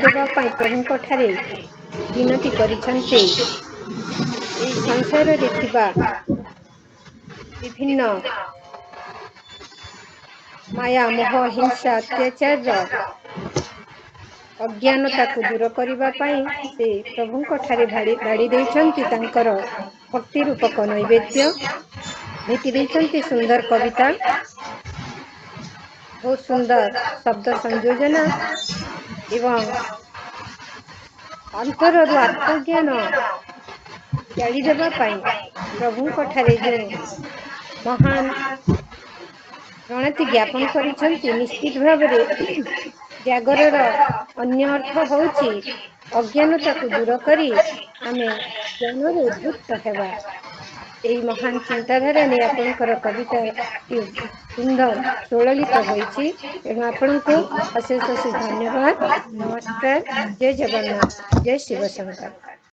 ଦେବା ପାଇଁ ପ୍ରଭୁଙ୍କ ଠାରେ ବିନତି କରିଛନ୍ତି। ଏହି ସଂସାରରେ ଥିବା ବିଭିନ୍ନ ମାୟା ମୋହ ହିଂସା ଅତ୍ୟାଚାରର ଅଜ୍ଞାନତାକୁ ଦୂର କରିବା ପାଇଁ ସେ ପ୍ରଭୁଙ୍କ ଠାରେ ବାଡ଼ି ଦେଇଛନ୍ତି ତାଙ୍କର ଭକ୍ତି ରୂପକ ନୈବେଦ୍ୟ ଭେଟି ଦେଇଛନ୍ତି। ସୁନ୍ଦର କବିତା, ବହୁତ ସୁନ୍ଦର ଶବ୍ଦ ସଂଯୋଜନା ଏବଂ ଅନ୍ତରରୁ ଆତ୍ମଜ୍ଞାନ ଜାଳିଦେବା ପାଇଁ ପ୍ରଭୁଙ୍କ ଠାରେ ଯେଉଁ ମହାନ ପ୍ରଣତି ଜ୍ଞାପନ କରିଛନ୍ତି, ନିଶ୍ଚିତ ଭାବରେ ଜାଗରର ଅନ୍ୟ ଅର୍ଥ ହେଉଛି ଅଜ୍ଞାନତାକୁ ଦୂର କରି ଆମେ ଜ୍ଞାନରେ ଉଦ୍ବୁକ୍ତ ହେବା। ଏହି ମହାନ ଚିନ୍ତାଧାରା ନେଇ ଆପଣଙ୍କର କବିତାଟି ସୁନ୍ଦର ସୁଲଳିତ ହୋଇଛି। ତେଣୁ ଆପଣଙ୍କୁ ଅଶେଷ ଅଶେଷ ଧନ୍ୟବାଦ। ନମସ୍କାର। ଜୟ ଜଗନ୍ନାଥ। ଜୟ ଶିବ ଶଙ୍କର।